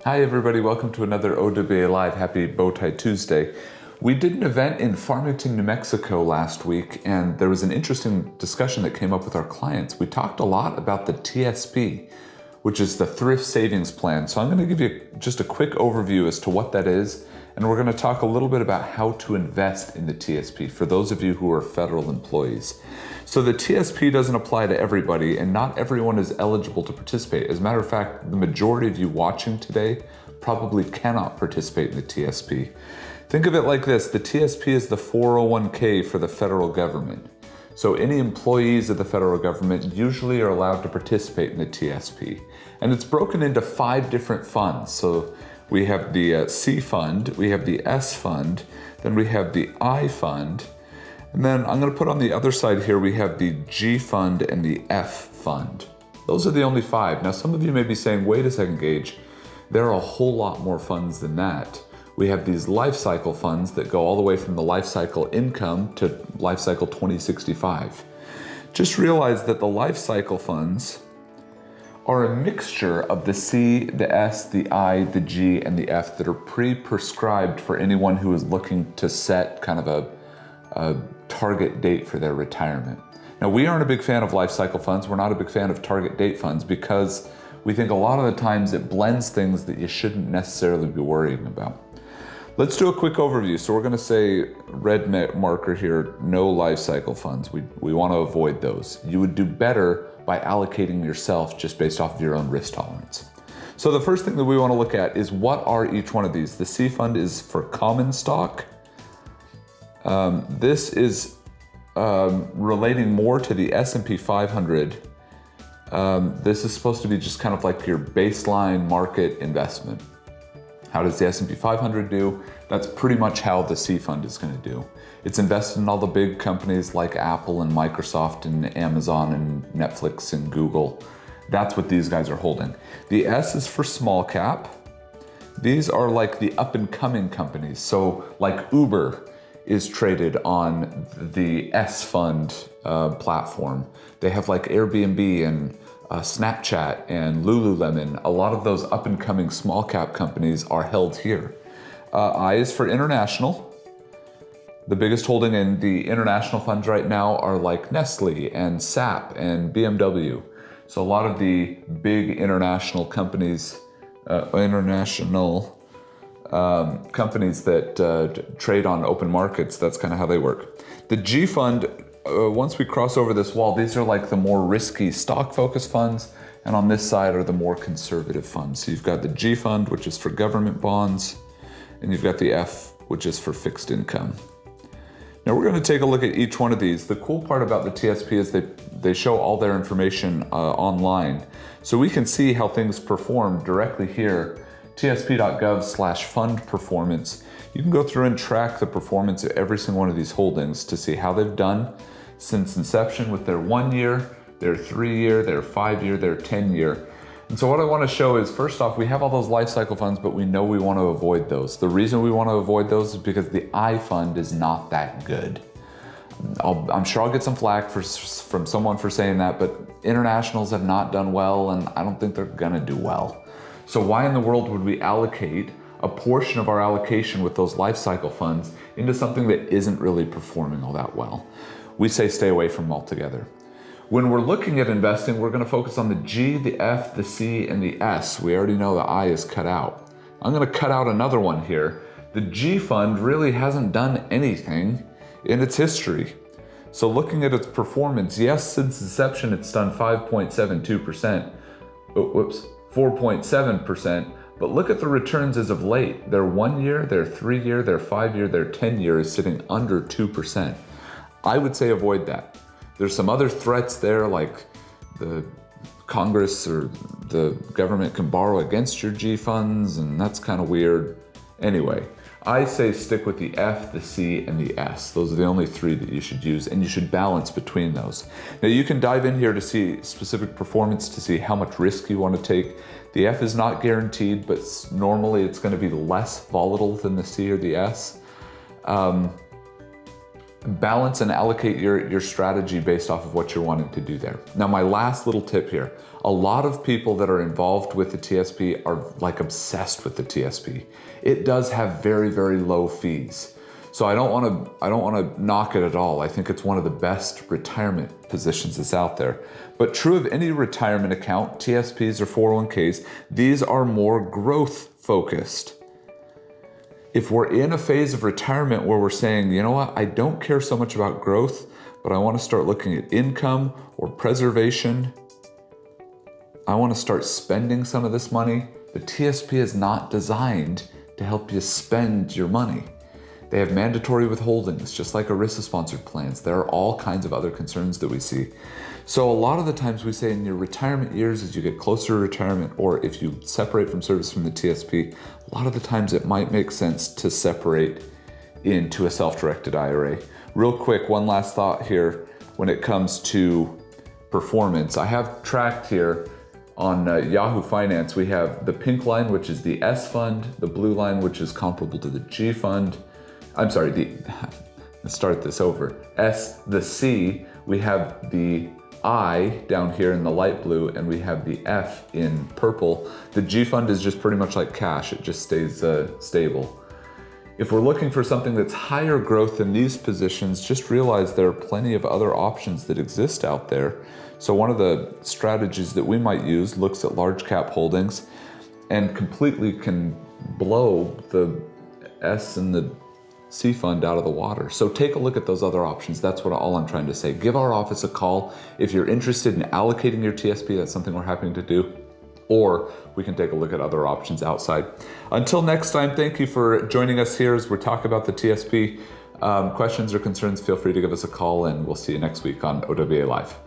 Hi everybody, welcome to another OWA Live. Happy Bowtie Tuesday. We did an event in Farmington, New Mexico last week, and there was an interesting discussion that came up with our clients. We talked a lot about the TSP, which is the Thrift Savings Plan. So I'm going to give you just a quick overview as to what that is, and we're going to talk a little bit about how to invest in the TSP for those of you who are federal employees. So the TSP doesn't apply to everybody, and not everyone is eligible to participate. As a matter of fact, the majority of you watching today probably cannot participate in the TSP. Think of it like this: the TSP is the 401k for the federal government. So any employees of the federal government usually are allowed to participate in the TSP. And it's broken into 5 different funds. So we have the C fund, we have the S fund, then we have the I fund, and then I'm going to put on the other side here, we have the G fund and the F fund. Those are the only 5. Now some of you may be saying, wait a second, Gage, there are a whole lot more funds than that. We have these life cycle funds that go all the way from the life cycle income to life cycle 2065. Just realize that the life cycle funds are a mixture of the C, the S, the I, the G, and the F that are pre-prescribed for anyone who is looking to set kind of a target date for their retirement. Now, we aren't a big fan of life cycle funds. We're not a big fan of target date funds because we think a lot of the times it blends things that you shouldn't necessarily be worrying about. Let's do a quick overview. So we're going to say red marker here, no life cycle funds. We want to avoid those. You would do better by allocating yourself just based off of your own risk tolerance. So the first thing that we want to look at is what are each one of these. The C fund is for common stock. This is relating more to the S&P 500. This is supposed to be just kind of like your baseline market investment. How does the S&P 500 do? That's pretty much how the C fund is going to do. It's invested in all the big companies like Apple and Microsoft and Amazon and Netflix and Google. That's what these guys are holding. The S is for small cap. These are like the up and coming companies. So like Uber is traded on the S fund platform. They have like Airbnb and Snapchat and Lululemon. A lot of those up and coming small cap companies are held here. I is for international. The biggest holding in the international funds right now are like Nestle and SAP and BMW. So a lot of the big international companies, companies that trade on open markets, that's kind of how they work. The G fund, once we cross over this wall, these are like the more risky stock focused funds, and on this side are the more conservative funds. So you've got the G fund, which is for government bonds, and you've got the F, which is for fixed income. Now we're going to take a look at each one of these. The cool part about the TSP is they show all their information online. So we can see how things perform directly here, tsp.gov/fund performance. You can go through and track the performance of every single one of these holdings to see how they've done since inception with their 1 year, their 3 year, their 5 year, their 10 year. And so what I want to show is, first off, we have all those life cycle funds, but we know we want to avoid those. The reason we want to avoid those is because the I fund is not that good. I'm sure I'll get some flack from someone for saying that, but internationals have not done well, and I don't think they're gonna do well. So why in the world would we allocate a portion of our allocation with those life cycle funds into something that isn't really performing all that well? We say stay away from them altogether. When we're looking at investing, we're going to focus on the G, the F, the C, and the S. We already know the I is cut out. I'm going to cut out another one here. The G fund really hasn't done anything in its history. So looking at its performance, yes, since inception it's done 5.72%. 4.7%. But look at the returns as of late. Their 1 year, their 3 year, their 5 year, their 10 year is sitting under 2%. I would say avoid that. There's some other threats there, like the Congress or the government can borrow against your G funds, and that's kind of weird. Anyway, I say stick with the F, the C, and the S. Those are the only 3 that you should use, and you should balance between those. Now you can dive in here to see specific performance, to see how much risk you want to take. The F is not guaranteed, but normally it's going to be less volatile than the C or the S. balance and allocate your strategy based off of what you're wanting to do there. Now, my last little tip here, a lot of people that are involved with the TSP are like obsessed with the TSP. It does have very, very low fees. So I don't want to knock it at all. I think it's one of the best retirement positions that's out there. But true of any retirement account, TSPs or 401ks, these are more growth focused. If we're in a phase of retirement where we're saying, you know what, I don't care so much about growth, but I want to start looking at income or preservation, I want to start spending some of this money, the TSP is not designed to help you spend your money. They have mandatory withholdings, just like ERISA-sponsored plans. There are all kinds of other concerns that we see. So a lot of the times we say in your retirement years, as you get closer to retirement, or if you separate from service from the TSP, a lot of the times it might make sense to separate into a self-directed IRA. Real quick, one last thought here when it comes to performance. I have tracked here on Yahoo Finance, we have the pink line, which is the S fund, the blue line, which is comparable to the G fund. I'm sorry, let's start this over. The C, we have the I down here in the light blue, and we have the F in purple. The G fund is just pretty much like cash. It just stays stable. If we're looking for something that's higher growth in these positions, just realize there are plenty of other options that exist out there. So one of the strategies that we might use looks at large cap holdings and completely can blow the S and the C fund out of the water. So take a look at those other options. That's all I'm trying to say. Give our office a call if you're interested in allocating your TSP. That's something we're happy to do. Or we can take a look at other options outside. Until next time, thank you for joining us here as we're talking about the TSP. Questions or concerns, feel free to give us a call, and we'll see you next week on OWA Live.